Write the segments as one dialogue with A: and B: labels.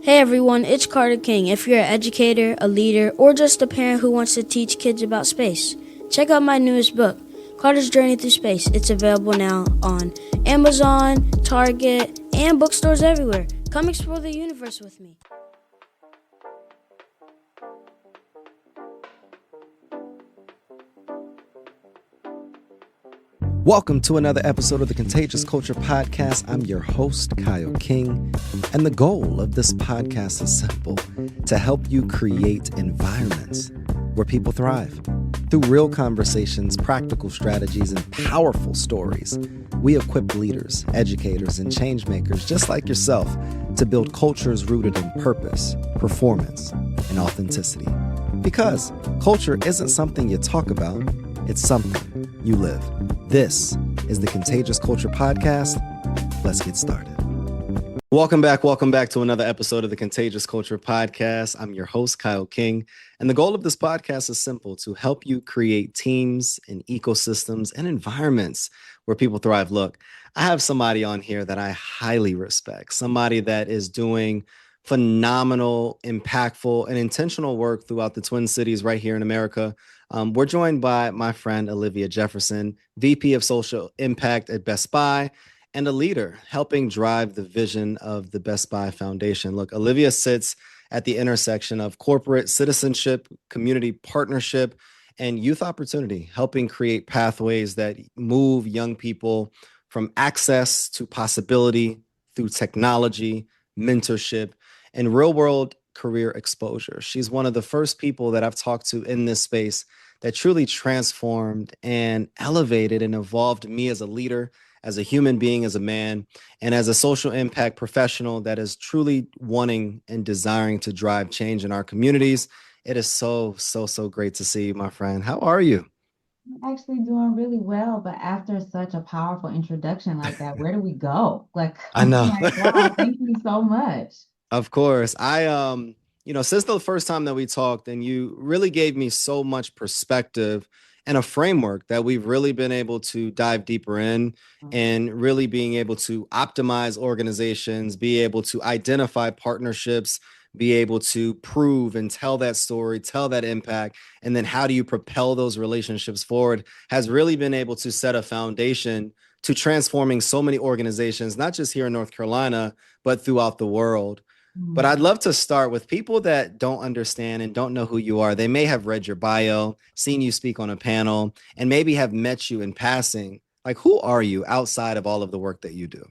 A: Hey everyone, it's Carter King. If you're an educator, a leader, or just a parent who wants to teach kids about space, check out my newest book, Carter's Journey Through Space. It's available now on Amazon, Target, and bookstores everywhere. Come explore the universe with me.
B: Welcome to another episode of the Contagious Culture Podcast. I'm your host, Kyle King, and the goal of this podcast is simple: to help you create environments where people thrive. Through real conversations, practical strategies, and powerful stories, we equip leaders, educators, and change makers just like yourself to build cultures rooted in purpose, performance, and authenticity. Because culture isn't something you talk about, it's something you live. This is the Contagious Culture Podcast. Let's get started. Welcome back to another episode of the Contagious Culture Podcast. I'm your host, Kyle King, and the goal of this podcast is simple: to help you create teams and ecosystems and environments where people thrive. Look, I have somebody on here that I highly respect, somebody that is doing phenomenal, impactful, and intentional work throughout the Twin Cities right here in America. We're joined by my friend, Olivia Jefferson, VP of Social Impact at Best Buy, and a leader helping drive the vision of the Best Buy Foundation. Look, Olivia sits at the intersection of corporate citizenship, community partnership, and youth opportunity, helping create pathways that move young people from access to possibility through technology, mentorship, and real-world career exposure. She's one of the first people that I've talked to in this space that truly transformed and elevated and evolved me as a leader, as a human being, as a man, and as a social impact professional that is truly wanting and desiring to drive change in our communities. It is so great to see you, my friend. How are you?
C: I'm actually doing really well, but after such a powerful introduction like that, where do we go?
B: I
C: I'm
B: know.
C: like, wow, thank you so much.
B: Of course. Since the first time that we talked, and you really gave me so much perspective and a framework that we've really been able to dive deeper in, and really being able to optimize organizations, be able to identify partnerships, be able to prove and tell that story, tell that impact, and then how do you propel those relationships forward, has really been able to set a foundation to transforming so many organizations, not just here in North Carolina, but throughout the world. But I'd love to start with people that don't understand and don't know who you are. They may have read your bio, seen you speak on a panel, and maybe have met you in passing. Like, who are you outside of all of the work that you do?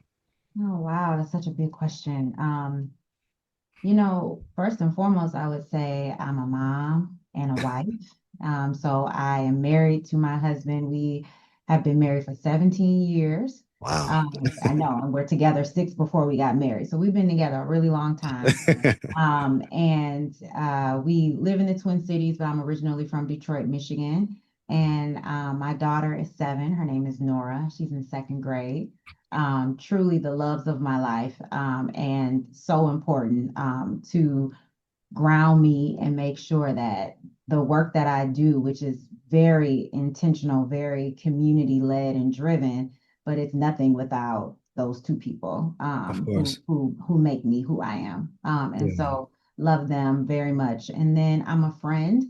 C: Oh, wow, that's such a big question. First and foremost, I would say I'm a mom and a wife. So I am married to my husband. We have been married for 17 years.
B: Wow.
C: I know, and we're together 6 before we got married. So we've been together a really long time. And we live in the Twin Cities, but I'm originally from Detroit, Michigan. And my daughter is 7. Her name is Nora. She's in 2nd grade. Truly the loves of my life, and so important to ground me and make sure that the work that I do, which is very intentional, very community led and driven, but it's nothing without those 2 people
B: Of
C: who,
B: course.
C: who make me who I am. And
B: Yeah.
C: so love them very much. And then I'm a friend.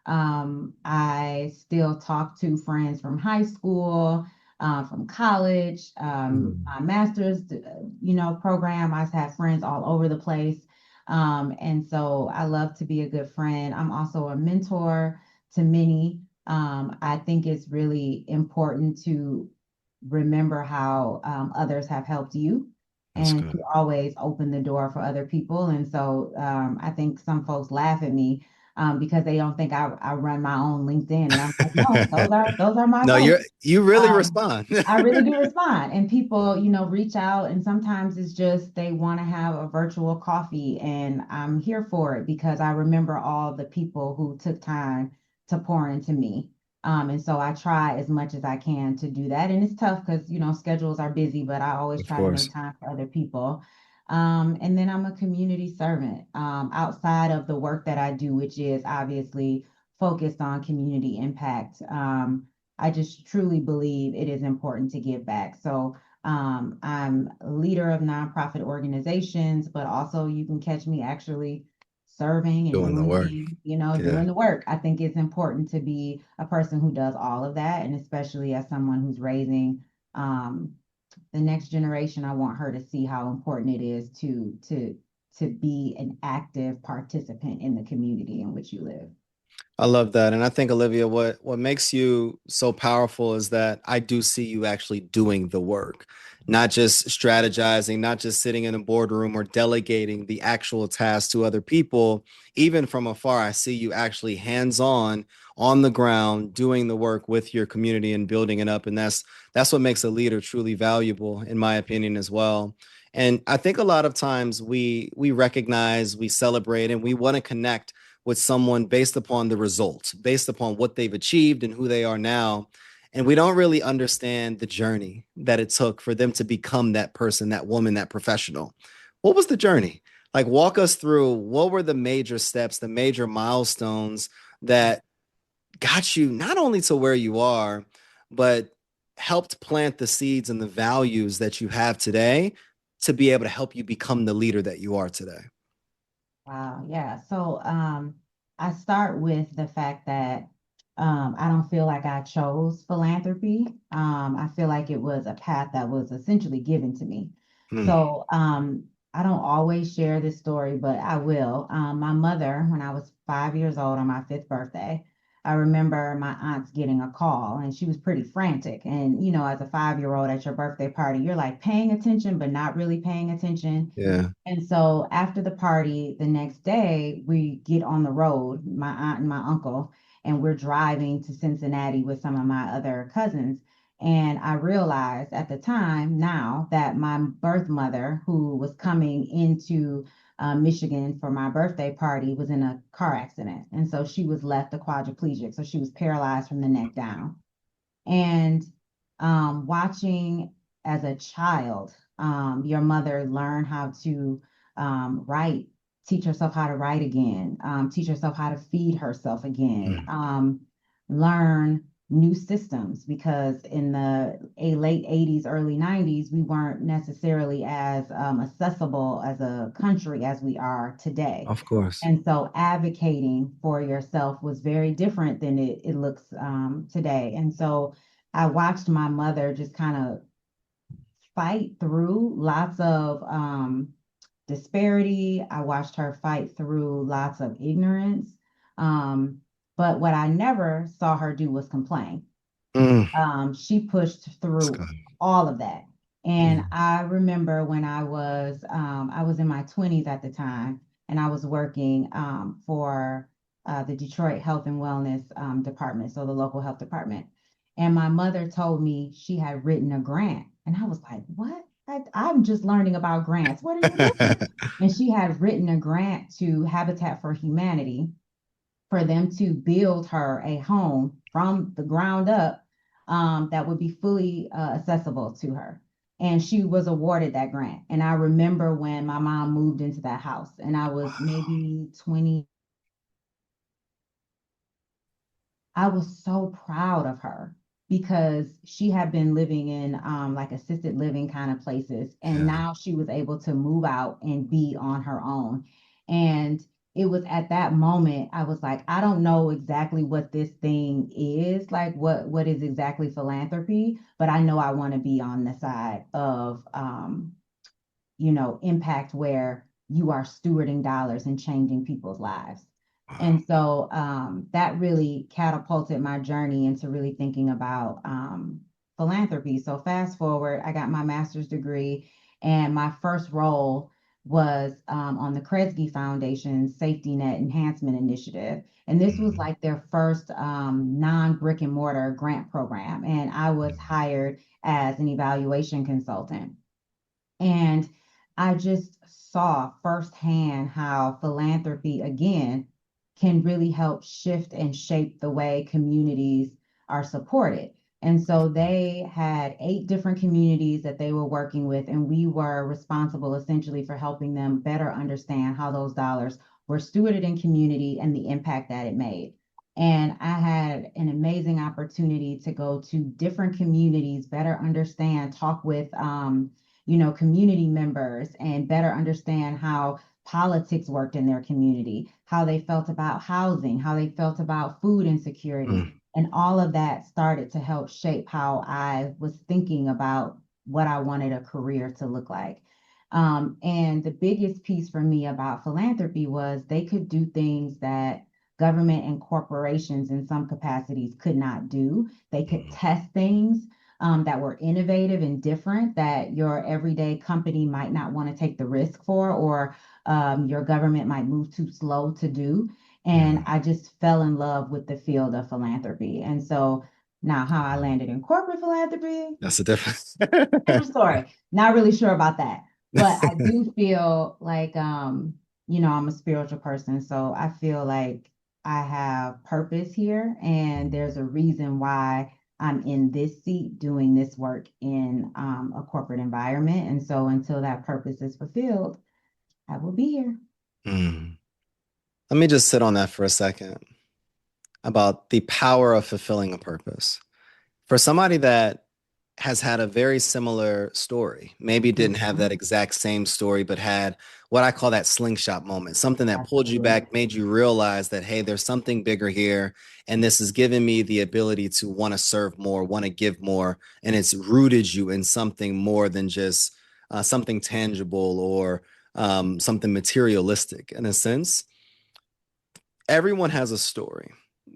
C: I still talk to friends from high school, from college,
B: Mm.
C: my master's, program. I have friends all over the place. And so I love to be a good friend. I'm also a mentor to many. I think it's really important to remember how others have helped you
B: That's
C: and to
B: good.
C: always open the door for other people. And so I think some folks laugh at me because they don't think I run my own LinkedIn. And I'm like, no, those are my
B: No,
C: folks.
B: you really
C: Um,
B: respond.
C: I really do respond. And people, reach out, and sometimes it's just they want to have a virtual coffee, and I'm here for it because I remember all the people who took time to pour into me. And so I try as much as I can to do that. And it's tough because, schedules are busy, but I always
B: Of
C: try to
B: course.
C: make time for other people. And then I'm a community servant outside of the work that I do, which is obviously focused on community impact. I just truly believe it is important to give back. So I'm a leader of nonprofit organizations, but also you can catch me actually serving and
B: Doing the
C: doing
B: work.
C: things,
B: Yeah.
C: doing the work. I think it's important to be a person who does all of that. And especially as someone who's raising um, the next generation, I want her to see how important it is to be an active participant in the community in which you live.
B: I love that. And I think, Olivia, what makes you so powerful is that I do see you actually doing the work, not just strategizing, not just sitting in a boardroom or delegating the actual task to other people. Even from afar, I see you actually on the ground, doing the work with your community and building it up. And that's what makes a leader truly valuable, in my opinion, as well. And I think a lot of times we recognize, we celebrate, and we want to connect with someone based upon the results, based upon what they've achieved and who they are now. And we don't really understand the journey that it took for them to become that person, that woman, that professional. What was the journey? Like, walk us through what were the major steps, the major milestones that got you not only to where you are, but helped plant the seeds and the values that you have today to be able to help you become the leader that you are today.
C: Wow, yeah. So I start with the fact that I don't feel like I chose philanthropy. I feel like it was a path that was essentially given to me.
B: Mm,
C: So I don't always share this story, but I will. My mother, when I was 5 years old on my fifth birthday, I remember my aunt's getting a call and she was pretty frantic. And, as a 5 year old at your birthday party, you're like paying attention, but not really paying attention.
B: yeah.
C: And so after the party, the next day, we get on the road, my aunt and my uncle, and we're driving to Cincinnati with some of my other cousins. And I realized at the time now that my birth mother, who was coming into Michigan for my birthday party, was in a car accident. And so she was left a quadriplegic. So she was paralyzed from the neck down. And watching as a child, your mother learn how to write, teach herself how to write again, teach herself how to feed herself again,
B: Mm,
C: learn new systems because in the late 80s, early 90s, we weren't necessarily as accessible as a country as we are today.
B: of course.
C: And so advocating for yourself was very different than it looks today. And so I watched my mother just kind of fight through lots of disparity. I watched her fight through lots of ignorance. But what I never saw her do was complain.
B: Mm,
C: She pushed
B: that's
C: through
B: good.
C: all of that. And
B: Mm,
C: I remember when I was in my 20s at the time, and I was working for the Detroit Health and Wellness Department, so the local health department. And my mother told me she had written a grant. And I was like, what? I'm just learning about grants. What are you doing? And she had written a grant to Habitat for Humanity for them to build her a home from the ground up that would be fully accessible to her. And she was awarded that grant. And I remember when my mom moved into that house, and I was maybe 20. I was so proud of her because she had been living in like assisted living kind of places. And
B: yeah.
C: now she was able to move out and be on her own. And it was at that moment I was like, I don't know exactly what this thing is, like what is exactly philanthropy, but I know I want to be on the side of impact where you are stewarding dollars and changing people's lives.
B: Wow.
C: And so that really catapulted my journey into really thinking about philanthropy. So fast forward, I got my master's degree, and my first role was on the Kresge Foundation's Safety Net Enhancement Initiative. And this was
B: Mm,
C: like their first non-brick and mortar grant program. And I was
B: mm,
C: hired as an evaluation consultant. And I just saw firsthand how philanthropy, again, can really help shift and shape the way communities are supported. And so they had 8 different communities that they were working with, and we were responsible essentially for helping them better understand how those dollars were stewarded in community and the impact that it made. And I had an amazing opportunity to go to different communities, better understand, talk with, community members, and better understand how politics worked in their community, how they felt about housing, how they felt about food insecurity.
B: Mm.
C: And all of that started to help shape how I was thinking about what I wanted a career to look like. And the biggest piece for me about philanthropy was they could do things that government and corporations in some capacities could not do. They could
B: Mm.
C: test things that were innovative and different that your everyday company might not want to take the risk for, or your government might move too slow to do. And
B: Mm.
C: I just fell in love with the field of philanthropy. And so now, how I landed in corporate philanthropy,
B: That's the difference.
C: different story. Not really sure about that. But I do feel like I'm a spiritual person. So I feel like I have purpose here, and there's a reason why I'm in this seat doing this work in a corporate environment. And so until that purpose is fulfilled, I will be here.
B: Mm. Let me just sit on that for a second about the power of fulfilling a purpose. For somebody that has had a very similar story, maybe didn't have that
C: Mhm.
B: exact same story, but had what I call that slingshot moment, something that pulled you
C: Absolutely.
B: back, made you realize that, hey, there's something bigger here. And this has given me the ability to want to serve more, want to give more. And it's rooted you in something more than just something tangible or something materialistic in a sense. Everyone has a story,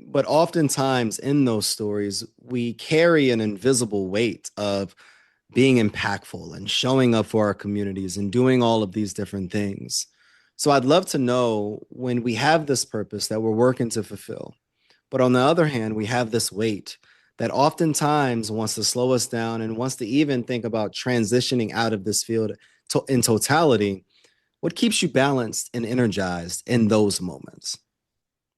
B: but oftentimes in those stories, we carry an invisible weight of being impactful and showing up for our communities and doing all of these different things. So I'd love to know when we have this purpose that we're working to fulfill, but on the other hand, we have this weight that oftentimes wants to slow us down and wants to even think about transitioning out of this field in totality. What keeps you balanced and energized in those moments?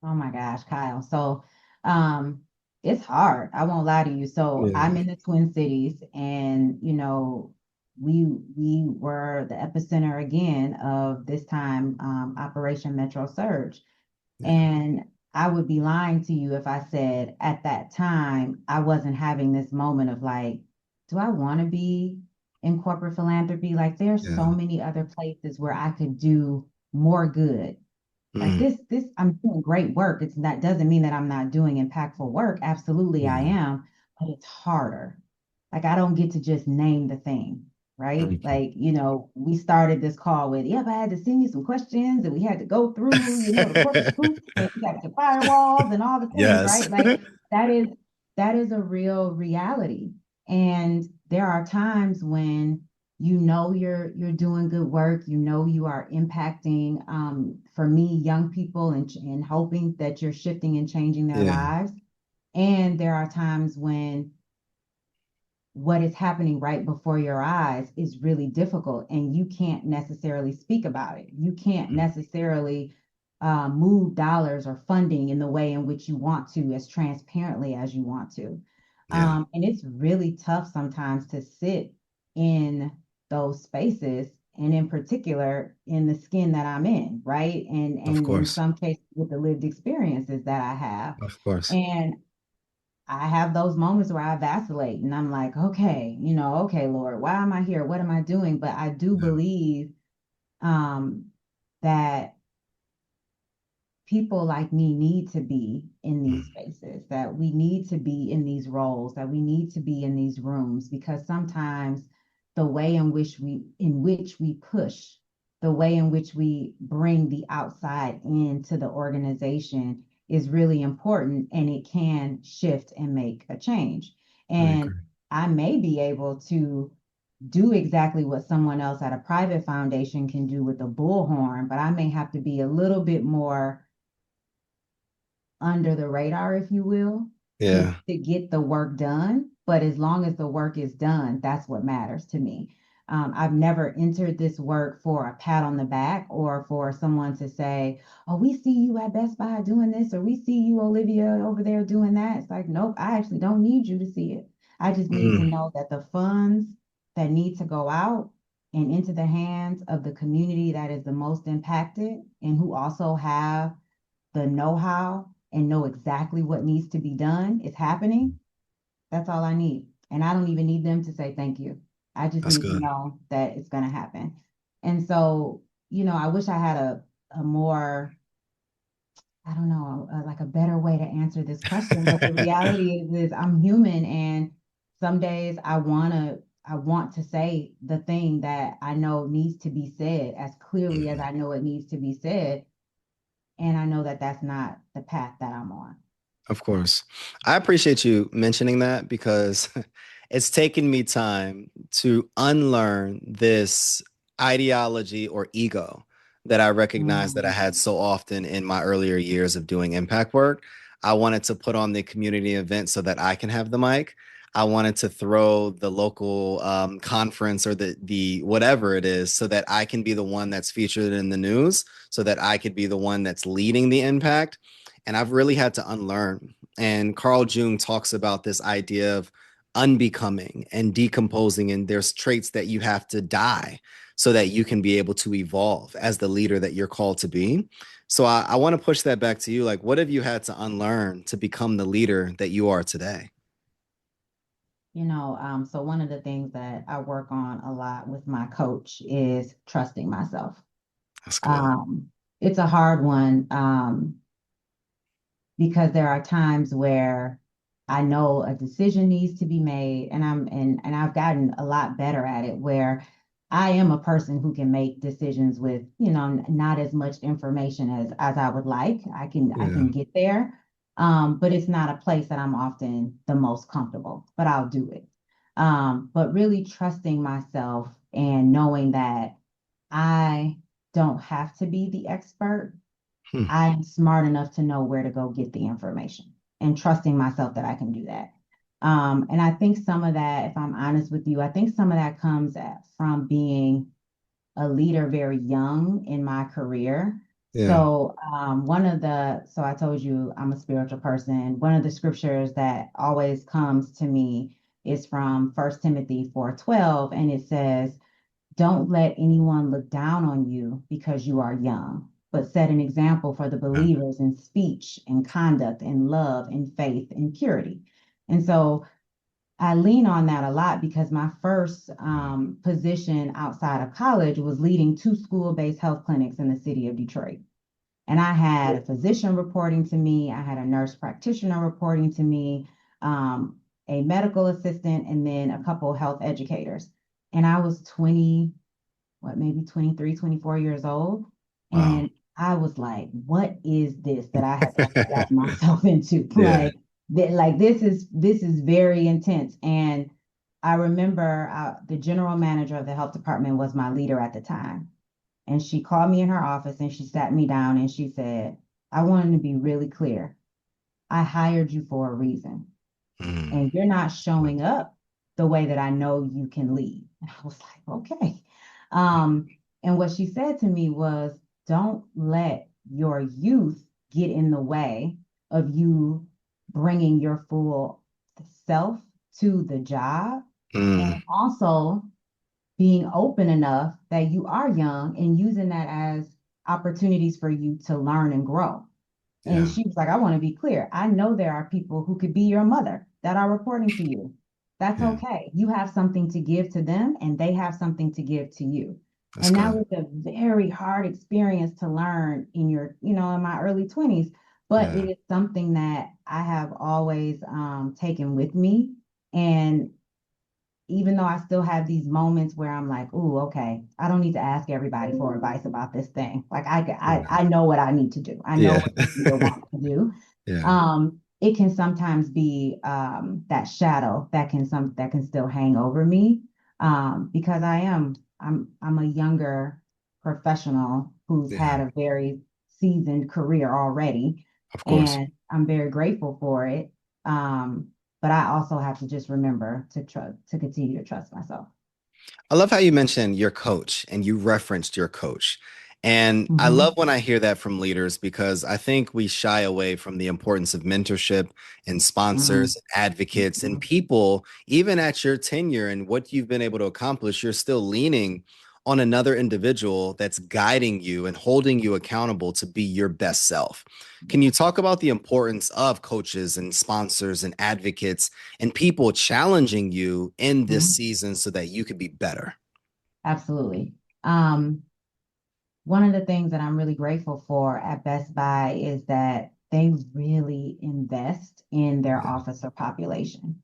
C: Oh my gosh, Kyle. So, um, it's hard. I won't lie to you. So
B: Yeah,
C: I'm in the Twin Cities, and we were the epicenter again of this time, Operation Metro Surge.
B: yeah,
C: And I would be lying to you if I said at that time I wasn't having this moment of like, do I want to be in corporate philanthropy? Like, there's so
B: yeah.
C: many other places where I could do more good. Like,
B: Mm,
C: this I'm doing great work. It's that doesn't mean that I'm not doing impactful work. Absolutely I
B: mm,
C: am, but it's harder. Like, I don't get to just name the thing, right?
B: mm.
C: Like, we started this call with, yep, I had to send you some questions, and we had to go through, the corporate hoops, and we got the firewalls and all the things,
B: Yes.
C: right? Like, that is that is a real reality. And there are times when you're doing good work, you are impacting, for me, young people, and hoping that you're shifting and changing their
B: Yeah,
C: lives. And there are times when what is happening right before your eyes is really difficult, and you can't necessarily speak about it. You can't
B: mm,
C: necessarily move dollars or funding in the way in which you want to, as transparently as you want to.
B: yeah,
C: And it's really tough sometimes to sit in those spaces, and in particular in the skin that I'm in, right?
B: of
C: And in
B: course,
C: some cases with the lived experiences that I have.
B: of course.
C: And I have those moments where I vacillate, and I'm like, okay, okay, Lord, why am I here? What am I doing? But I do
B: Yeah,
C: believe um, that people like me need to be in these
B: mm,
C: spaces, that we need to be in these roles, that we need to be in these rooms, because sometimes the way in which we push, the way in which we bring the outside into the organization is really important, and it can shift and make a change.
B: I
C: And
B: agree.
C: I may be able to do exactly what someone else at a private foundation can do with a bullhorn, but I may have to be a little bit more under the radar, if you will, to,
B: Yeah,
C: to get the work done. But as long as the work is done, that's what matters to me. I've never entered this work for a pat on the back, or for someone to say, oh, we see you at Best Buy doing this, or we see you, Olivia, over there doing that. It's like, nope, I actually don't need you to see it. I just need to
B: mm,
C: know that the funds that need to go out and into the hands of the community that is the most impacted, and who also have the know-how and know exactly what needs to be done is happening, that's all I need. And I don't even need them to say thank you. I just
B: That's
C: need to
B: good.
C: know that it's going to happen. And so, I wish I had a more, I don't know, like a better way to answer this question. But the reality is I'm human, and some days I want to say the thing that I know needs to be said as clearly as
B: Mhm.
C: I know it needs to be said. And I know that that's not the path that I'm on.
B: Of course. I appreciate you mentioning that because it's taken me time to unlearn this ideology or ego that I recognize that I
C: Mm,
B: had so often in my earlier years of doing impact work. I wanted to put on the community event so that I can have the mic. I wanted to throw the local conference or the whatever it is so that I can be the one that's featured in the news, so that I could be the one that's leading the impact. And I've really had to unlearn. And Carl Jung talks about this idea of unbecoming and decomposing, and there's traits that you have to die so that you can be able to evolve as the leader that you're called to be. So I want to push that back to you. Like, what have you had to unlearn to become the leader that you are today?
C: so one of the things that I work on a lot with my coach is trusting myself.
B: That's good.
C: Um, it's a hard one, because there are times where I know a decision needs to be made, and I've gotten a lot better at it, where I am a person who can make decisions with, not as much information as I would like. I
B: Yeah.
C: can get there. But it's not a place that I'm often the most comfortable, but I'll do it. But really trusting myself and knowing that I don't have to be the expert.
B: Hmm.
C: I'm smart enough to know where to go get the information, and trusting myself that I can do that. And I think some of that, if I'm honest with you, I think some of that comes from being a leader very young in my career.
B: Yeah.
C: So I told you I'm a spiritual person. One of the scriptures that always comes to me is from 1 Timothy 4:12, and it says, don't let anyone look down on you because you are young, but set an example for the
B: Yeah.
C: believers in speech and conduct and love and faith and purity. And so I lean on that a lot because my first position outside of college was leading two school-based health clinics in the city of Detroit. And I had a physician reporting to me, I had a nurse practitioner reporting to me, a medical assistant, and then a couple of health educators. And I was 20, maybe 23, 24 years old.
B: Wow.
C: And I was like, what is this that I have got myself into?
B: Yeah.
C: This is very intense. And I remember the general manager of the health department was my leader at the time. And she called me in her office and she sat me down and she said, I wanted to be really clear. I hired you for a reason,
B: Mm.
C: and you're not showing up the way that I know you can lead. And I was like, okay. Um, and what she said to me was, don't let your youth get in the way of you bringing your full self to the job. And
B: Mm.
C: also being open enough that you are young and using that as opportunities for you to learn and grow. And
B: Yeah.
C: she was like, I want to be clear. I know there are people who could be your mother that are reporting to you. That's
B: Yeah.
C: okay. You have something to give to them, and they have something to give to you.
B: That's
C: And that
B: good.
C: was a very hard experience to learn in my early 20s. But
B: Yeah.
C: it is something that I have always taken with me. And even though I still have these moments where I'm like, "Ooh, okay, I don't need to ask everybody for advice about this thing. Like I know what I need to do. I know
B: Yeah.
C: what the leader wants to do."
B: Yeah.
C: It can sometimes be that shadow that can still hang over me, because I'm a younger professional who's
B: Yeah.
C: had a very seasoned career already,
B: Of course.
C: and I'm very grateful for it. Um, but I also have to just remember to continue to trust myself.
B: I love how you mentioned your coach and you referenced your coach. And I love
C: Mhm.
B: when I hear that from leaders because I think we shy away from the importance of mentorship and
C: Mm,
B: sponsors, advocates, and
C: mhm.
B: people, even at your tenure and what you've been able to accomplish, you're still leaning on another individual that's guiding you and holding you accountable to be your best self. Can you talk about the importance of coaches and sponsors and advocates and people challenging you in this season so that you could be better?
C: Absolutely. One of the things that I'm really grateful for at Best Buy is that they really invest in their officer population.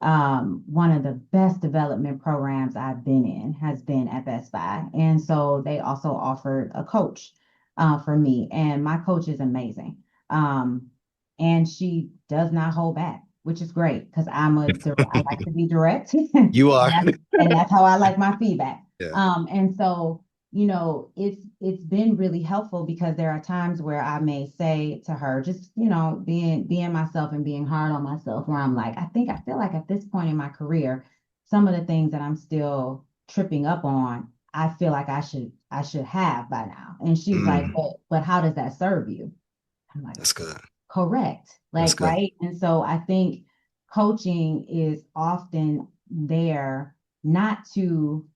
C: One of the best development programs I've been in has been at Best Buy. And so they also offered a coach for me. And my coach is amazing. And she does not hold back, which is great because I like to be direct.
B: You are.
C: And that's how I like my feedback.
B: Yeah.
C: And so it's been really helpful because there are times where I may say to her, just, being myself and being hard on myself, where I'm like, I feel like at this point in my career, some of the things that I'm still tripping up on, I feel like I should have by now. And she's like, but how does that serve you? I'm like,
B: That's good.
C: correct.
B: That's
C: Like,
B: good.
C: right. And so I think coaching is often there not to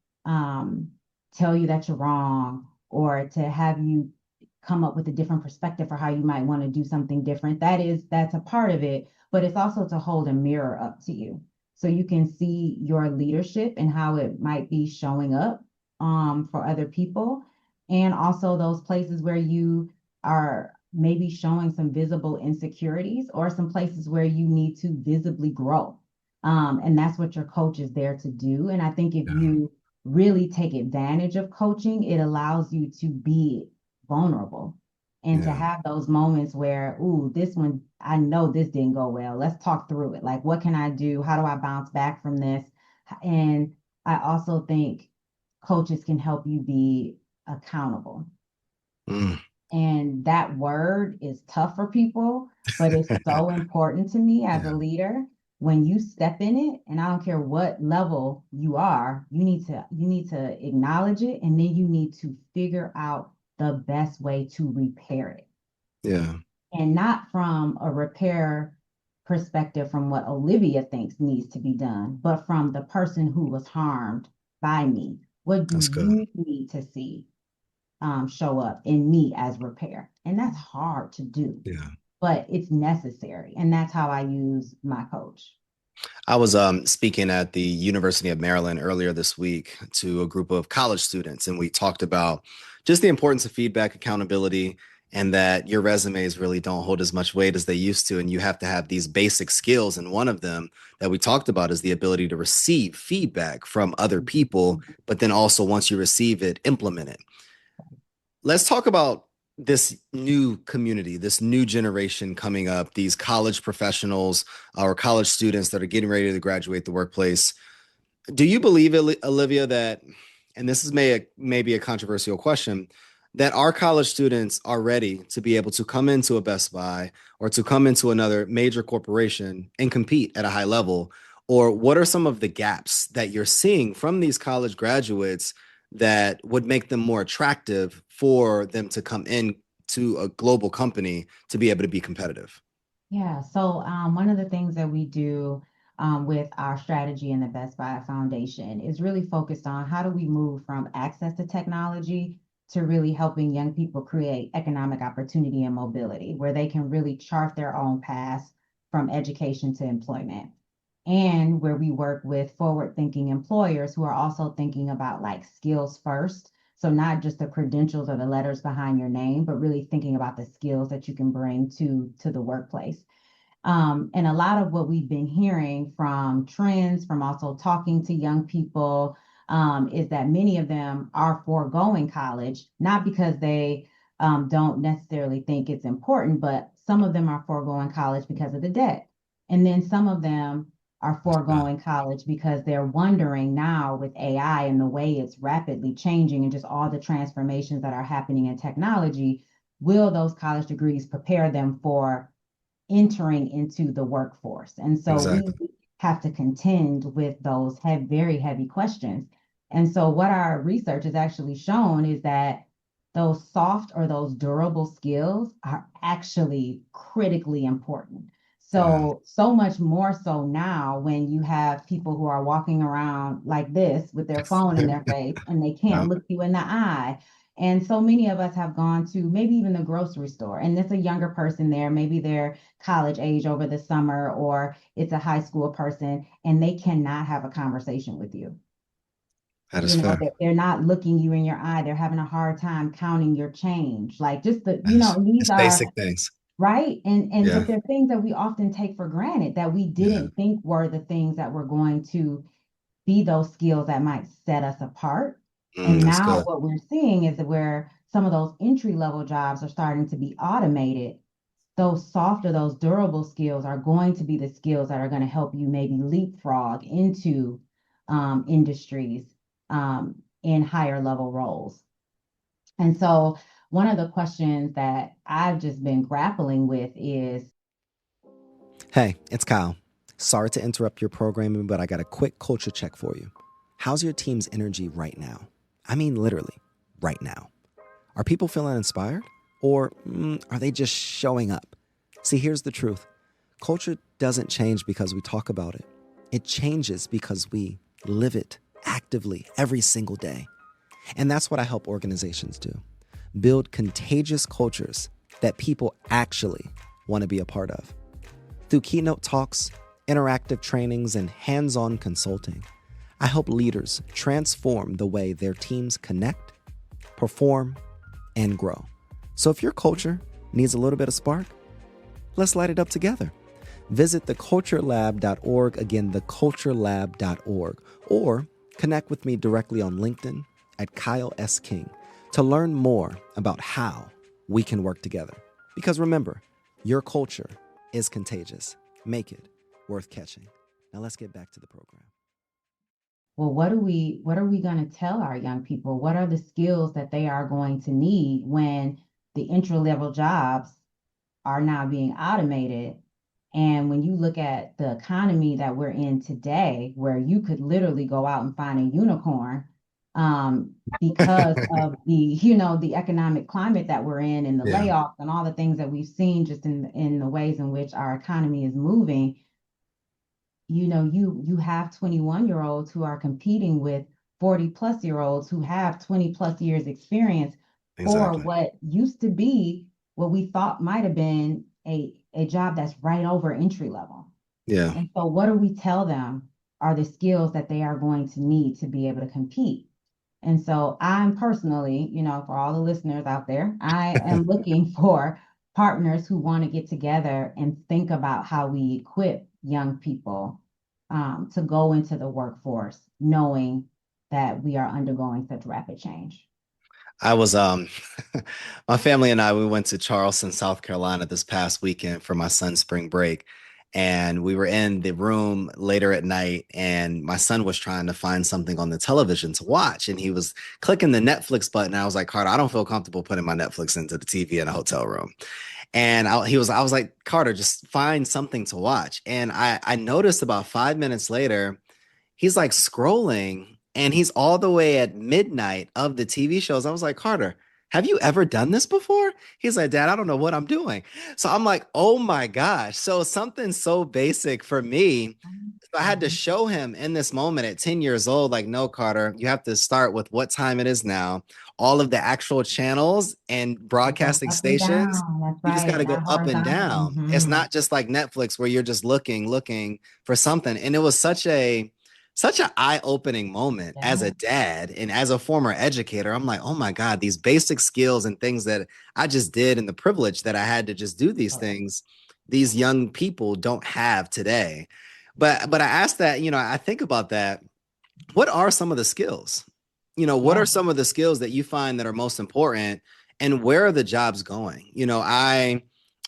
C: tell you that you're wrong or to have you come up with a different perspective for how you might want to do something different. That's a part of it, but it's also to hold a mirror up to you so you can see your leadership and how it might be showing up for other people, and also those places where you are maybe showing some visible insecurities or some places where you need to visibly grow. And that's what your coach is there to do. And I think if you really take advantage of coaching, it allows you to be vulnerable and to have those moments where, ooh, this one, I know this didn't go well. Let's talk through it. Like, what can I do? How do I bounce back from this? And I also think coaches can help you be accountable. And that word is tough for people, but it's so important to me as a leader. When you step in it, and I don't care what level you are, you need to acknowledge it, and then you need to figure out the best way to repair it.
B: Yeah.
C: And not from a repair perspective from what Olivia thinks needs to be done, but from the person who was harmed by me. What do
B: That's good.
C: you need to see show up in me as repair? And that's hard to do, but it's necessary. And that's how I use my coach.
B: I was speaking at the University of Maryland earlier this week to a group of college students, and we talked about just the importance of feedback, accountability, and that your resumes really don't hold as much weight as they used to. And you have to have these basic skills. And one of them that we talked about is the ability to receive feedback from other people, but then also once you receive it, implement it. Let's talk about this new community, this new generation coming up, these college professionals or college students that are getting ready to graduate the workplace. Do you believe, Olivia, that, and this is maybe a controversial question, that our college students are ready to be able to come into a Best Buy or to come into another major corporation and compete at a high level? Or what are some of the gaps that you're seeing from these college graduates that would make them more attractive for them to come in to a global company to be able to be competitive?
C: Yeah, so one of the things that we do with our strategy in the Best Buy Foundation is really focused on how do we move from access to technology to really helping young people create economic opportunity and mobility, where they can really chart their own path from education to employment. And where we work with forward-thinking employers who are also thinking about like skills first. So not just the credentials or the letters behind your name, but really thinking about the skills that you can bring to the workplace. And a lot of what we've been hearing from trends, from also talking to young people, is that many of them are foregoing college, not because they don't necessarily think it's important, but some of them are foregoing college because of the debt. And then some of them are foregoing college because they're wondering now with AI and the way it's rapidly changing and just all the transformations that are happening in technology, will those college degrees prepare them for entering into the workforce? And so we have to contend with those very heavy questions. And so what our research has actually shown is that those soft or those durable skills are actually critically important. So much more so now when you have people who are walking around like this with their phone in their face and they
B: Yeah.
C: can't look you in the eye. And so many of us have gone to maybe even the grocery store, and it's a younger person there. Maybe they're college age over the summer, or it's a high school person, and they cannot have a conversation with you.
B: That is fair.
C: They're not looking you in your eye. They're having a hard time counting your change. Like just these
B: It's
C: are
B: basic things.
C: right. And
B: Yeah.
C: but they're things that we often take for granted that we
B: Yeah.
C: didn't think were the things that were going to be those skills that might set us apart. And
B: That's
C: now
B: good.
C: what we're seeing is that where some of those entry level jobs are starting to be automated, those softer, those durable skills are going to be the skills that are going to help you maybe leapfrog into industries in higher level roles. And so one of the questions that I've just been grappling with is,
B: Hey, it's Kyle. Sorry to interrupt your programming, but I got a quick culture check for you. How's your team's energy right now? I mean, literally, right now. Are people feeling inspired? Or are they just showing up? See, here's the truth. Culture doesn't change because we talk about it. It changes because we live it actively every single day. And that's what I help organizations do. Build contagious cultures that people actually want to be a part of. Through keynote talks, interactive trainings, and hands-on consulting, I help leaders transform the way their teams connect, perform, and grow. So if your culture needs a little bit of spark, let's light it up together. Visit theculturelab.org, again, theculturelab.org, or connect with me directly on LinkedIn at Kyle S. King to learn more about how we can work together. Because remember, your culture is contagious. Make it worth catching. Now let's get back to the program.
C: well, what are we going to tell our young people? What are the skills that they are going to need when the entry level jobs are now being automated? And when you look at the economy that we're in today, where you could literally go out and find a unicorn because of the economic climate that we're in and the
B: Yeah.
C: layoffs and all the things that we've seen just in the ways in which our economy is moving, you have 21-year-olds who are competing with 40-plus-year-olds who have 20-plus years experience for
B: Exactly.
C: what used to be what we thought might have been a job that's right over entry level.
B: Yeah.
C: And so what do we tell them are the skills that they are going to need to be able to compete? And so I'm personally, for all the listeners out there, I am looking for partners who want to get together and think about how we equip young people to go into the workforce, knowing that we are undergoing such rapid change.
B: I was my family and I, we went to Charleston, South Carolina this past weekend for my son's spring break. And we were in the room later at night, and my son was trying to find something on the television to watch. And he was clicking the Netflix button. I was like, Carter, I don't feel comfortable putting my Netflix into the TV in a hotel room. And I was like, Carter, just find something to watch. And I noticed about 5 minutes later, he's like scrolling and he's all the way at midnight of the TV shows. I was like, Carter, have you ever done this before? He's like, Dad, I don't know what I'm doing. So I'm like, oh my gosh. So something so basic for me. So I had to show him in this moment at 10 years old, like, no, Carter, you have to start with what time it is now, all of the actual channels and broadcasting
C: Up and
B: stations.
C: down. That's
B: You just got
C: right.
B: to go
C: Not
B: up and
C: horizontal.
B: down. It's not just like Netflix where you're just looking for something. And it was such an eye-opening moment as
C: Yeah.
B: a dad and as a former educator. I'm like, oh my God, these basic skills and things that I just did and the privilege that I had to just do these things, these young people don't have today. But I asked that, I think about that. What are some of the skills? What are
C: Yeah.
B: some of the skills that you find that are most important, and where are the jobs going? I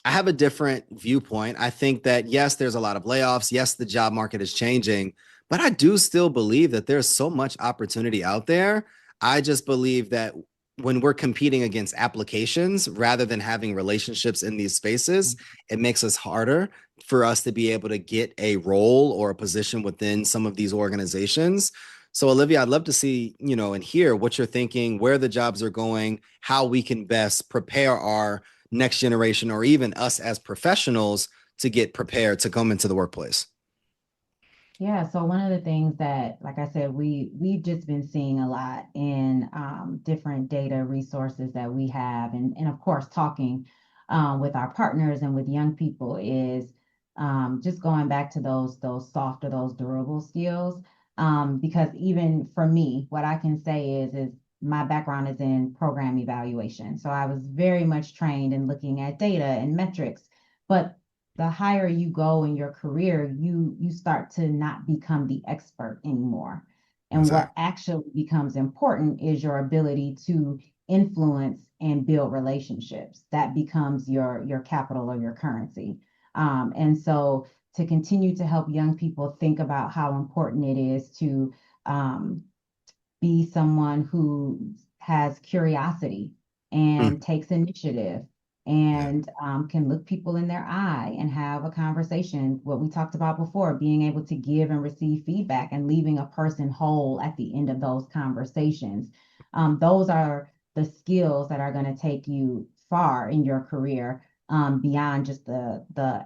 B: have a different viewpoint. I think that yes, there's a lot of layoffs. Yes, the job market is changing, but I do still believe that there's so much opportunity out there. I just believe that when we're competing against applications rather than having relationships in these spaces, it makes us harder for us to be able to get a role or a position within some of these organizations. So Olivia, I'd love to see, and hear what you're thinking, where the jobs are going, how we can best prepare our next generation or even us as professionals to get prepared to come into the workplace?
C: Yeah, so one of the things that, like I said, we've just been seeing a lot in different data resources that we have, and of course talking with our partners and with young people is just going back to those soft or those durable skills. Because even for me, what I can say is my background is in program evaluation, so I was very much trained in looking at data and metrics, but the higher you go in your career, you start to not become the expert anymore. And what
B: Exactly.
C: actually becomes important is your ability to influence and build relationships. That becomes your capital or your currency. And so to continue to help young people think about how important it is to um, be someone who has curiosity
B: Mm,
C: and takes initiative
B: yeah.
C: and can look people in their eye and have a conversation. What we talked about before, being able to give and receive feedback and leaving a person whole at the end of those conversations. Those are the skills that are going to take you far in your career beyond just the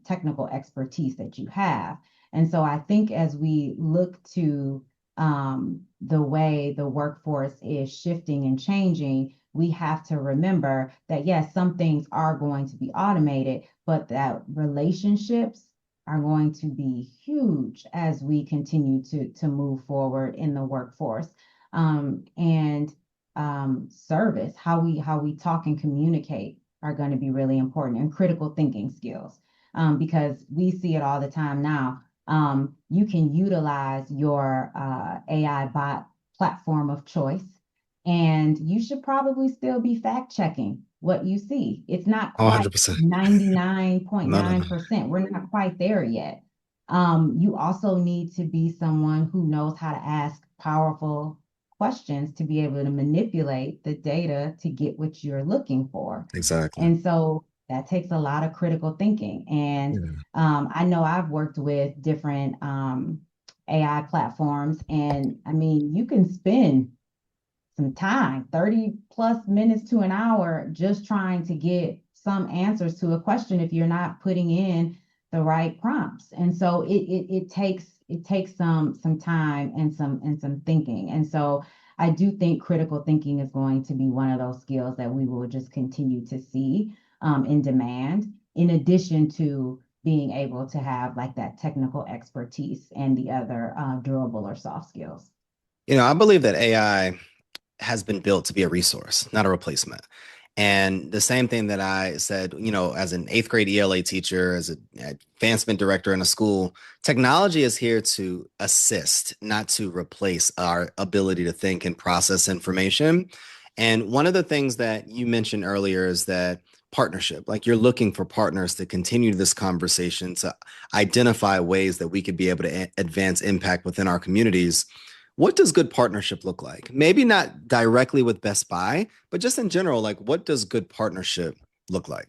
C: technical expertise that you have. And so I think as we look to the way the workforce is shifting and changing, we have to remember that yes, some things are going to be automated, but that relationships are going to be huge as we continue to move forward in the workforce. And service, how we talk and communicate are going to be really important, and critical thinking skills. Because we see it all the time now. You can utilize your AI bot platform of choice, and you should probably still be fact checking what you see. It's not
B: Oh,
C: quite
B: 100%. No, no, no.
C: 99.9%. We're not quite there yet. You also need to be someone who knows how to ask powerful questions to be able to manipulate the data to get what you're looking for.
B: Exactly.
C: And so that takes a lot of critical thinking. And
B: Yeah.
C: I know I've worked with different AI platforms, and I mean, you can spend some time, 30 plus minutes to an hour, just trying to get some answers to a question if you're not putting in the right prompts. And so it takes some time and some thinking. And so I do think critical thinking is going to be one of those skills that we will just continue to see in demand, in addition to being able to have like that technical expertise and the other durable or soft skills.
B: I believe that AI has been built to be a resource, not a replacement. And the same thing that I said, as an eighth grade ELA teacher, as an advancement director in a school, technology is here to assist, not to replace our ability to think and process information. And one of the things that you mentioned earlier is that partnership, like you're looking for partners to continue this conversation, to identify ways that we could be able to advance impact within our communities. What does good partnership look like? Maybe not directly with Best Buy, but just in general, like what does good partnership look like?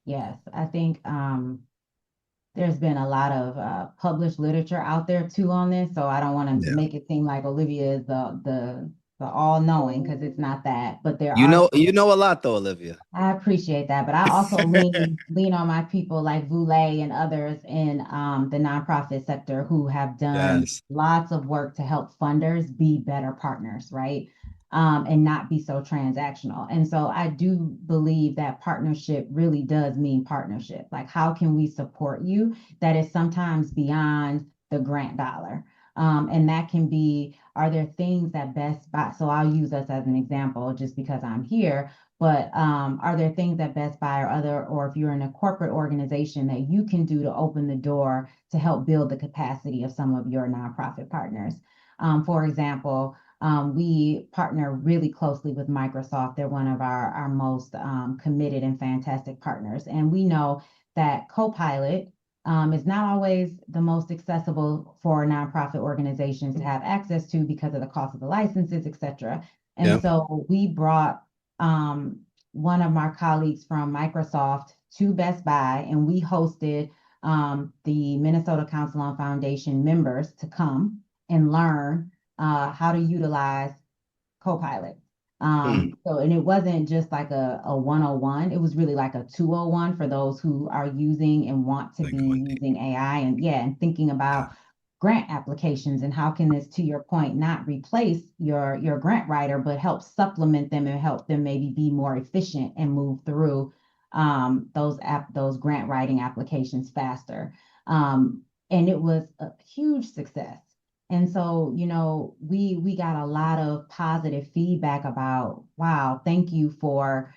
C: Yes, I think there's been a lot of published literature out there too on this, so I don't want to
B: Yeah.
C: make it seem like Olivia is the all-knowing, because it's not that. But there
B: You
C: are
B: know,
C: some.
B: you know a lot though, Olivia.
C: I appreciate that, but I also lean on my people like Voulet and others in the nonprofit sector who have done
B: Yes.
C: lots of work to help funders be better partners, right? And not be so transactional. And so I do believe that partnership really does mean partnership. Like, how can we support you? That is sometimes beyond the grant dollar. And that can be, are there things that Best Buy, so I'll use us as an example just because I'm here, but are there things that Best Buy or other, or if you're in a corporate organization, that you can do to open the door to help build the capacity of some of your nonprofit partners? For example, we partner really closely with Microsoft. They're one of our most committed and fantastic partners. And we know that Copilot is not always the most accessible for nonprofit organizations to have access to because of the cost of the licenses, et cetera. And
B: Yeah.
C: so we brought one of our colleagues from Microsoft to Best Buy, and we hosted the Minnesota Council on Foundation members to come and learn how to utilize Copilot. And it wasn't just like a 101, it was really like a 201 for those who are using and want to
B: Like
C: be
B: going deep.
C: using AI and thinking
B: Yeah.
C: about grant applications and how can this, to your point, not replace your grant writer, but help supplement them and help them maybe be more efficient and move through those grant writing applications faster. And it was a huge success. And so, we got a lot of positive feedback about, wow, thank you for,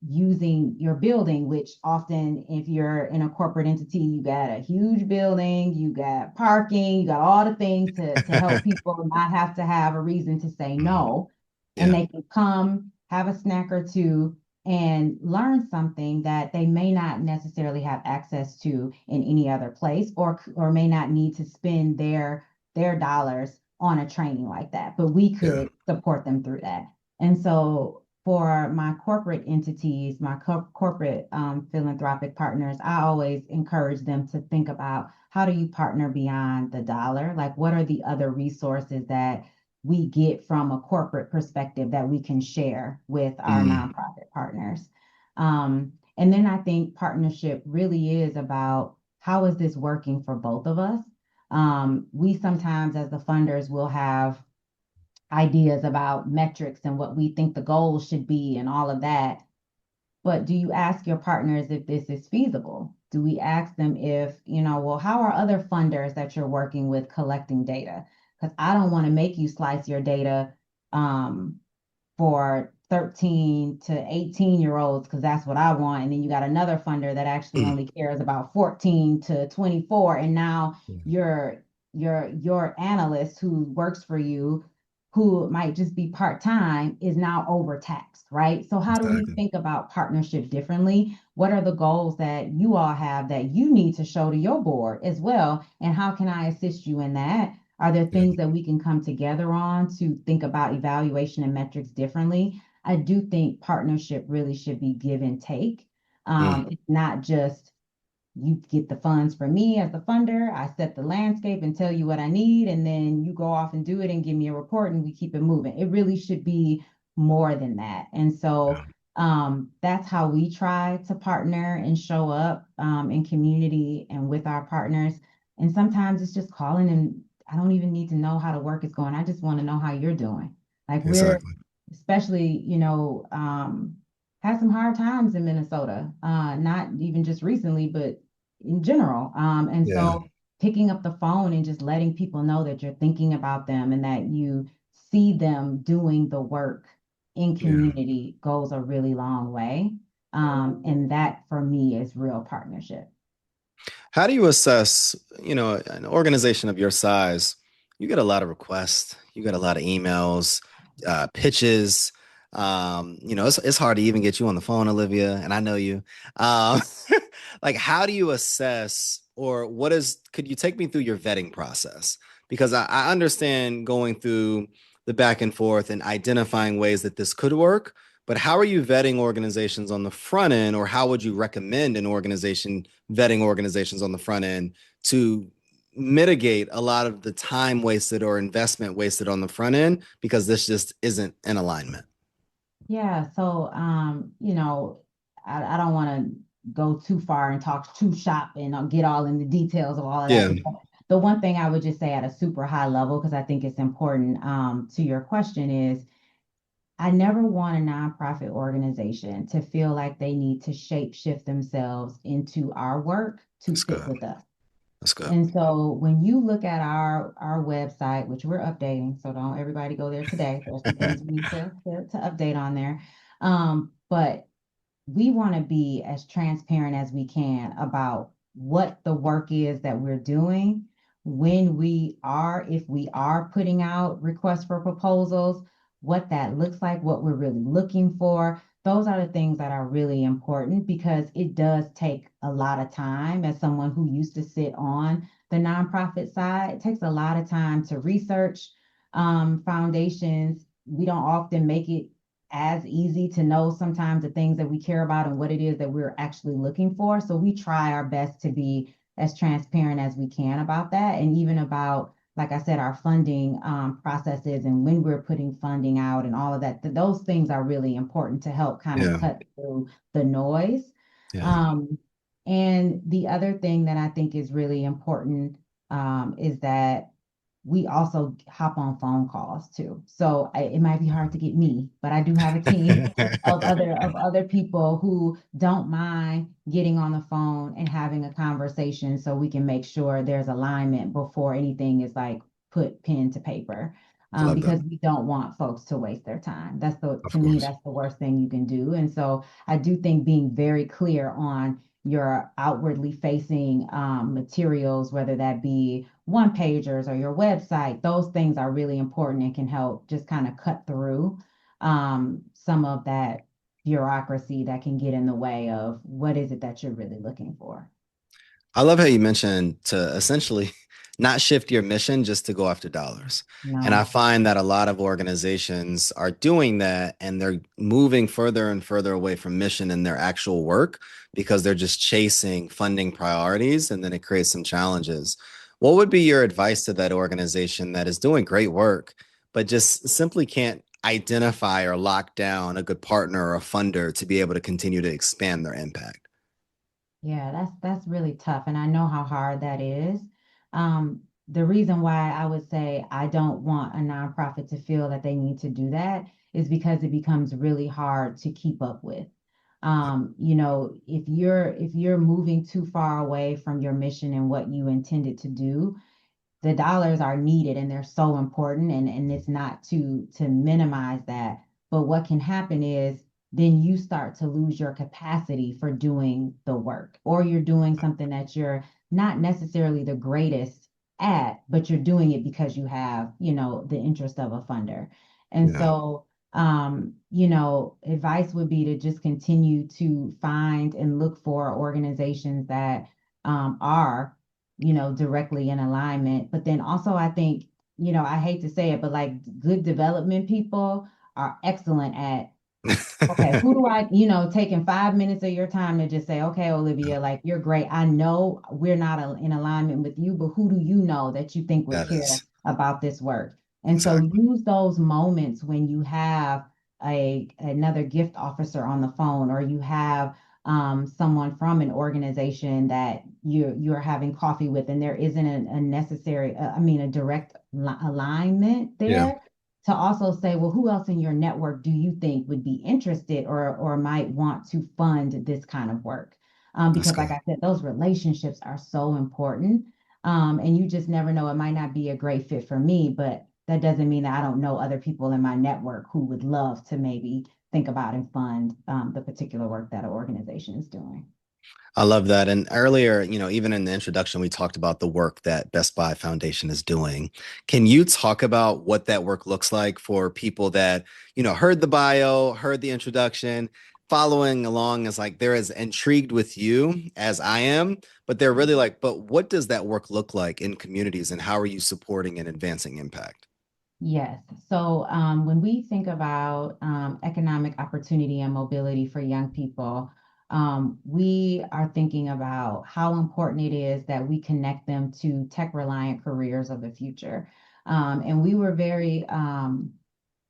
C: using your building, which often, if you're in a corporate entity, you got a huge building, you got parking, you got all the things to help people not have to have a reason to say
B: Mhm.
C: no. And
B: Yeah.
C: they can come, have a snack or two, and learn something that they may not necessarily have access to in any other place, or may not need to spend their dollars on a training like that, but we
B: Yeah.
C: could support them through that. And so for my corporate entities, my corporate philanthropic partners, I always encourage them to think about, how do you partner beyond the dollar? Like, what are the other resources that we get from a corporate perspective that we can share with our
B: Mm.
C: nonprofit partners? And then I think partnership really is about, how is this working for both of us? We sometimes, as the funders, will have ideas about metrics and what we think the goals should be and all of that. But do you ask your partners if this is feasible? Do we ask them if, well, how are other funders that you're working with collecting data? Because I don't want to make you slice your data um, for 13 to 18-year-olds because that's what I want. And then you got another funder that actually
B: Mm.
C: only cares about 14 to 24. And now your analyst who works for you, who might just be part-time, is now overtaxed, right? So how do we
B: Exactly.
C: think about partnership differently? What are the goals that you all have that you need to show to your board as well? And how can I assist you in that? Are there
B: Yeah.
C: things that we can come together on to think about evaluation and metrics differently? I do think partnership really should be give and take.
B: Mm.
C: It's not just, you get the funds from me as the funder, I set the landscape and tell you what I need, and then you go off and do it and give me a report and we keep it moving. It really should be more than that. And so
B: Yeah.
C: that's how we try to partner and show up in community and with our partners. And sometimes it's just calling, and I don't even need to know how the work is going. I just want to know how you're doing. Like, we're,
B: Exactly.
C: especially, had some hard times in Minnesota, not even just recently, but in general. And
B: Yeah.
C: so picking up the phone and just letting people know that you're thinking about them and that you see them doing the work in
B: Yeah.
C: community goes a really long way. And that for me is real partnership.
B: How do you assess, an organization of your size? You get a lot of requests, you get a lot of emails, pitches. It's hard to even get you on the phone, Olivia, and I know you. Um, like, how do you assess, or could you take me through your vetting process? Because I understand going through the back and forth and identifying ways that this could work, but how are you vetting organizations on the front end, or how would you recommend an organization vetting organizations on the front end to mitigate a lot of the time wasted or investment wasted on the front end because this just isn't in alignment?
C: Yeah, so I don't want to go too far and talk too shop and get all in the details of all of that.
B: Yeah.
C: But the one thing I would just say at a super high level, because I think it's important to your question, is I never want a nonprofit organization to feel like they need to shape shift themselves into our work to
B: That's
C: fit
B: good.
C: with us.
B: That's good.
C: And so when you look at our website, which we're updating, so don't everybody go there today. There's some things we need to update on there. But we want to be as transparent as we can about what the work is that we're doing, if we are putting out requests for proposals, what that looks like, what we're really looking for. Those are the things that are really important, because it does take a lot of time. As someone who used to sit on the nonprofit side, it takes a lot of time to research foundations. We don't often make it as easy to know sometimes the things that we care about and what it is that we're actually looking for. So we try our best to be as transparent as we can about that, and even about like I said, our funding processes and when we're putting funding out and all of that, those things are really important to help kind of
B: Yeah.
C: cut through the noise.
B: Yeah.
C: Um, and the other thing that I think is really important is that we also hop on phone calls too. So it might be hard to get me, but I do have a team of other people who don't mind getting on the phone and having a conversation so we can make sure there's alignment before anything is like put pen to paper.
B: I love that.
C: Because we don't want folks to waste their time.
B: Of
C: To me,
B: course.
C: that's the worst thing you can do. And so I do think being very clear on your outwardly facing materials, whether that be one pagers or your website, those things are really important and can help just kind of cut through some of that bureaucracy that can get in the way of what is it that you're really looking for.
B: I love how you mentioned to essentially not shift your mission just to go after dollars. And I
C: No.
B: find that a lot of organizations are doing that and they're moving further and further away from mission and their actual work because they're just chasing funding priorities and then it creates some challenges. What would be your advice to that organization that is doing great work, but just simply can't identify or lock down a good partner or a funder to be able to continue to expand their impact?
C: Yeah, that's really tough, and I know how hard that is. The reason why I would say I don't want a nonprofit to feel that they need to do that is because it becomes really hard to keep up with. If you're moving too far away from your mission and what you intended to do, the dollars are needed and they're so important and it's not to minimize that, but what can happen is then you start to lose your capacity for doing the work, or you're doing something that you're not necessarily the greatest at, but you're doing it because you have, the interest of a funder. And
B: Yeah.
C: so advice would be to just continue to find and look for organizations that are directly in alignment. But then also, I think, I hate to say it, but like good development people are excellent at, okay, who do I, taking 5 minutes of your time to just say, okay, Olivia, like you're great. I know we're not in alignment with you, but who do you know that you think would
B: That
C: care
B: is
C: about this work? And so
B: exactly.
C: use those moments when you have another gift officer on the phone, or you have someone from an organization that you're having coffee with, and there isn't a necessary, a direct alignment
B: Yeah.
C: there, to also say, well, who else in your network do you think would be interested or might want to fund this kind of work?
B: That's
C: Because,
B: good.
C: like I said, those relationships are so important. And you just never know. It might not be a great fit for me, but that doesn't mean that I don't know other people in my network who would love to maybe think about and fund the particular work that an organization is doing.
B: I love that. And earlier, even in the introduction, we talked about the work that Best Buy Foundation is doing. Can you talk about what that work looks like for people that, heard the bio, heard the introduction, following along as like they're as intrigued with you as I am, but they're really like, but what does that work look like in communities and how are you supporting and advancing impact?
C: Yes. So when we think about economic opportunity and mobility for young people, we are thinking about how important it is that we connect them to tech-reliant careers of the future. And we were very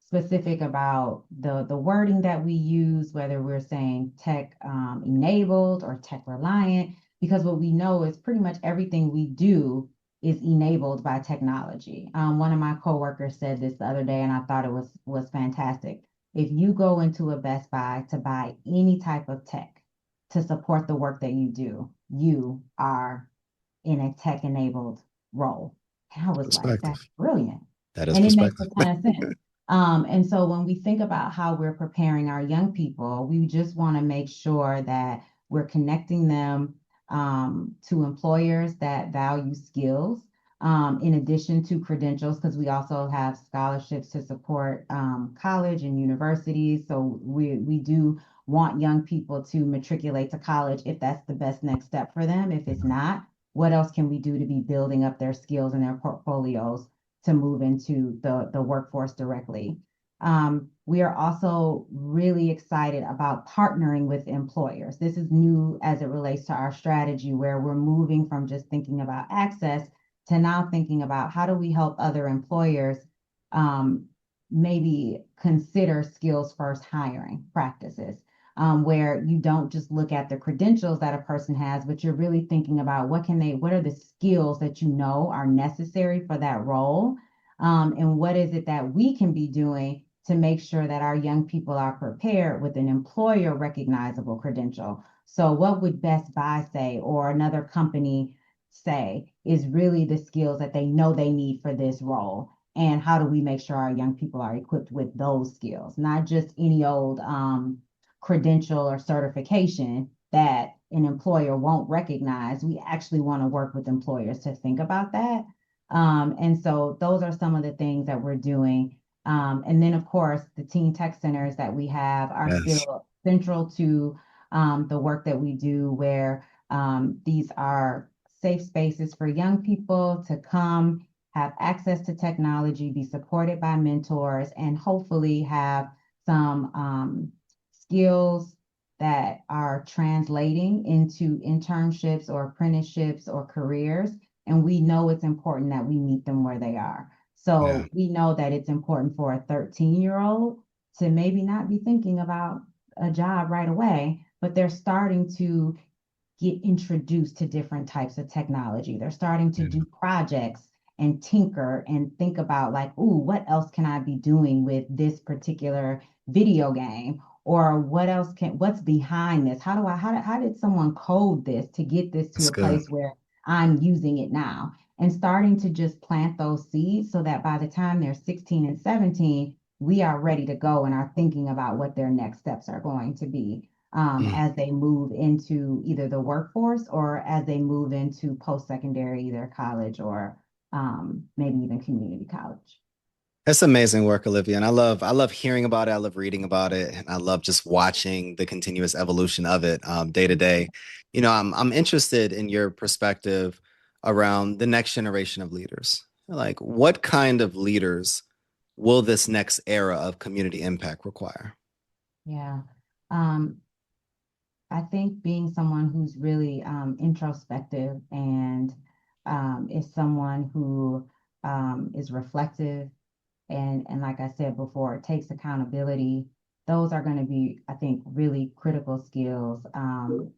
C: specific about the wording that we use, whether we're saying tech enabled or tech reliant, because what we know is pretty much everything we do is enabled by technology. One of my coworkers said this the other day, and I thought it was fantastic. If you go into a Best Buy to buy any type of tech to support the work that you do, you are in a tech-enabled role. And I was like, that's
B: Perspective.
C: brilliant.
B: That is
C: And it makes
B: perspective.
C: a ton of sense. And so when we think about how we're preparing our young people, we just want to make sure that we're connecting them to employers that value skills, in addition to credentials, because we also have scholarships to support college and universities. So we do want young people to matriculate to college if that's the best next step for them. If it's not, what else can we do to be building up their skills and their portfolios to move into the workforce directly? We are also really excited about partnering with employers. This is new as it relates to our strategy, where we're moving from just thinking about access to now thinking about how do we help other employers maybe consider skills first hiring practices, where you don't just look at the credentials that a person has, but you're really thinking about what are the skills that you know are necessary for that role, and what is it that we can be doing to make sure that our young people are prepared with an employer recognizable credential. So what would Best Buy say, or another company say, is really the skills that they know they need for this role? And how do we make sure our young people are equipped with those skills, not just any old credential or certification that an employer won't recognize? We actually want to work with employers to think about that. And so those are some of the things that we're doing. And then, of course, the teen tech centers that we have are
B: Yes.
C: still central to the work that we do, where these are safe spaces for young people to come, have access to technology, be supported by mentors, and hopefully have some skills that are translating into internships or apprenticeships or careers. And we know it's important that we meet them where they are.
B: Yeah.
C: So we know that it's important for a 13-year-old to maybe not be thinking about a job right away, but they're starting to get introduced to different types of technology. They're starting to
B: Yeah.
C: do projects and tinker and think about, like, ooh, what else can I be doing with this particular video game? Or what's behind this? How did someone code this to get this to
B: That's
C: a
B: good.
C: place where I'm using it now? And starting to just plant those seeds so that by the time they're 16 and 17, we are ready to go and are thinking about what their next steps are going to be,
B: Mm.
C: as they move into either the workforce or as they move into post-secondary, either college or maybe even community college.
B: It's amazing work, Olivia, and I love hearing about it. I love reading about it, and I love just watching the continuous evolution of it day to day. I'm interested in your perspective around the next generation of leaders. Like, what kind of leaders will this next era of community impact require?
C: Yeah. Um, I think being someone who's really introspective and is someone who is reflective and like I said before, it takes accountability. Those are going to be, I think, really critical skills.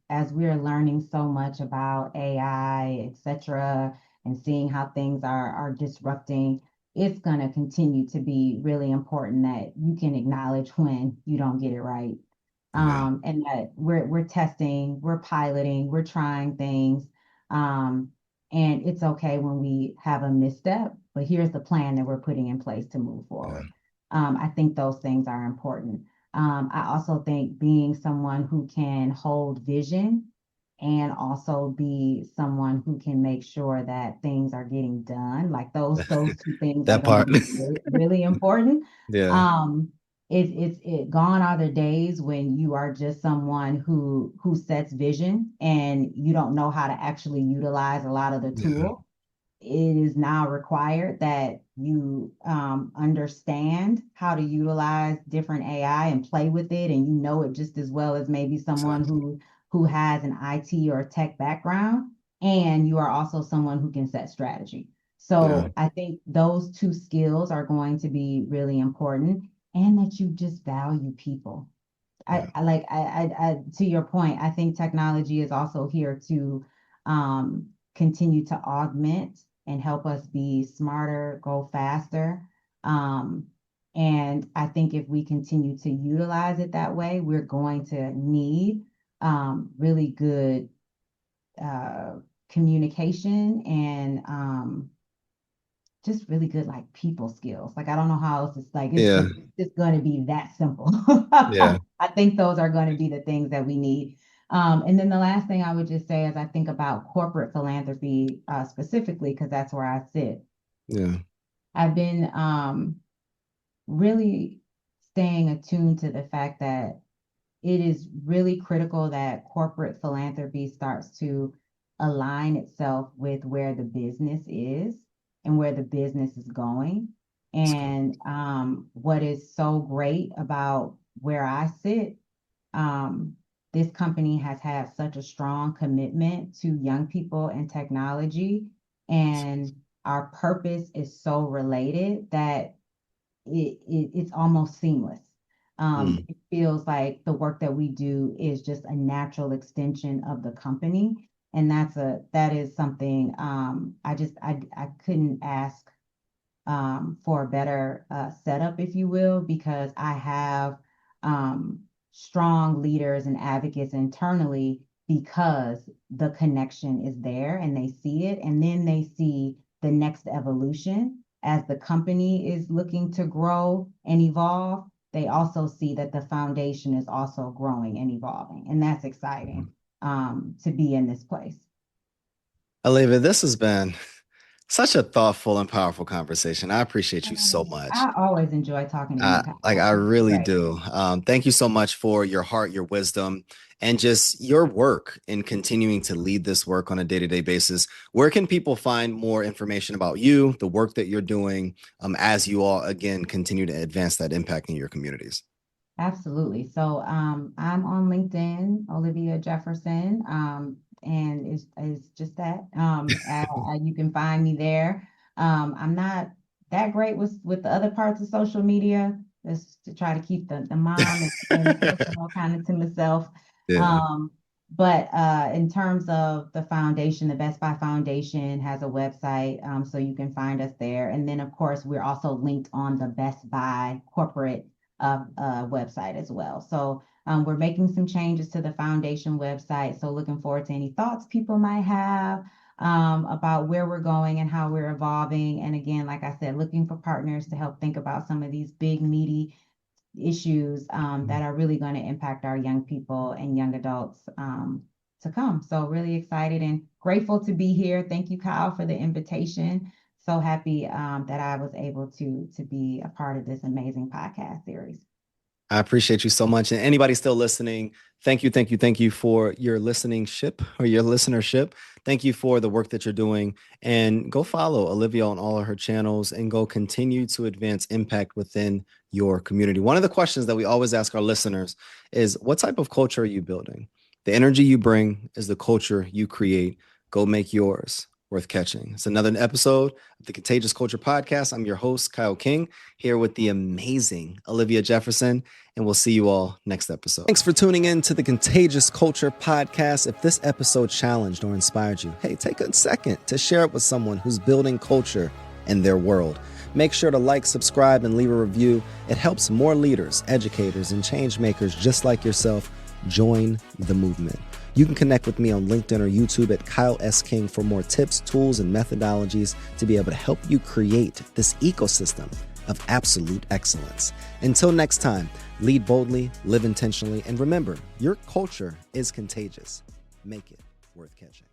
C: As we're learning so much about AI, et cetera, and seeing how things are disrupting, it's going to continue to be really important that you can acknowledge when you don't get it right.
B: Yeah.
C: And that we're testing, we're piloting, we're trying things. And it's okay when we have a misstep, but here's the plan that we're putting in place to move
B: Yeah.
C: forward. I think those things are important. I also think being someone who can hold vision and also be someone who can make sure that things are getting done, like those two things are
B: That
C: going to
B: part.
C: be really, really important.
B: Yeah.
C: Um, it gone are the days when you are just someone who sets vision and you don't know how to actually utilize a lot of the
B: Yeah.
C: tool. It is now required that you understand how to utilize different AI and play with it, and you know it just as well as maybe someone
B: Exactly.
C: who has an IT or tech background, and you are also someone who can set strategy.
B: Yeah.
C: So I think those two skills are going to be really important, and that you just value people.
B: Yeah.
C: To your point, I think technology is also here to continue to augment and help us be smarter, go faster. Um, and I think if we continue to utilize it that way, we're going to need really good uh, communication and just really good like people skills. Like I don't know how else it's like
B: Yeah.
C: it's just going to be that simple.
B: Yeah.
C: I think those are going to be the things that we need. And then the last thing I would just say as I think about corporate philanthropy specifically, because that's where I sit.
B: Yeah.
C: I've been really staying attuned to the fact that it is really critical that corporate philanthropy starts to align itself with where the business is and where the business is going.
B: That's good.
C: And what is so great about where I sit, um, this company has had such a strong commitment to young people and technology. and our purpose is so related that it's almost seamless. It feels like the work that we do is just a natural extension of the company. And that is something I couldn't ask for a better setup, if you will, because I have strong leaders and advocates internally because the connection is there and they see it, and then they see the next evolution as the company is looking to grow and evolve. They also see that the foundation is also growing and evolving, and that's exciting to be in this place.
B: Olivia, this has been such a thoughtful and powerful conversation. I appreciate you so much.
C: I always enjoy talking to you, Kyle.
B: I really
C: Right.
B: do. Thank you so much for your heart, your wisdom, and just your work in continuing to lead this work on a day-to-day basis. Where can people find more information about you, the work that you're doing, as you all, again, continue to advance that impact in your communities?
C: Absolutely. So I'm on LinkedIn, Olivia Jefferson, and it's just that. You can find me there. I'm not that great with the other parts of social media, just to try to keep the mom and personal kind of to myself.
B: Yeah.
C: But in terms of the foundation, the Best Buy Foundation has a website, so you can find us there. And then, of course, we're also linked on the Best Buy corporate website as well. So we're making some changes to the foundation website. So looking forward to any thoughts people might have about where we're going and how we're evolving. And again, like I said, looking for partners to help think about some of these big, meaty issues that are really going to impact our young people and young adults to come. So really excited and grateful to be here. Thank you, Kyle, for the invitation. So happy that I was able to be a part of this amazing podcast series.
B: I appreciate you so much. And anybody still listening, thank you for your listenership. Thank you for the work that you're doing. And go follow Olivia on all of her channels and go continue to advance impact within your community. One of the questions that we always ask our listeners is, what type of culture are you building? The energy you bring is the culture you create. Go make yours worth catching. It's another episode of the Contagious Culture Podcast. I'm your host, Kyle King, here with the amazing Olivia Jefferson, and we'll see you all next episode. Thanks for tuning in to the Contagious Culture Podcast. If this episode challenged or inspired you, hey, take a second to share it with someone who's building culture in their world. Make sure to like, subscribe, and leave a review. It helps more leaders, educators, and change makers just like yourself join the movement. You can connect with me on LinkedIn or YouTube at Kyle S. King for more tips, tools, and methodologies to be able to help you create this ecosystem of absolute excellence. Until next time, lead boldly, live intentionally, and remember, your culture is contagious. Make it worth catching.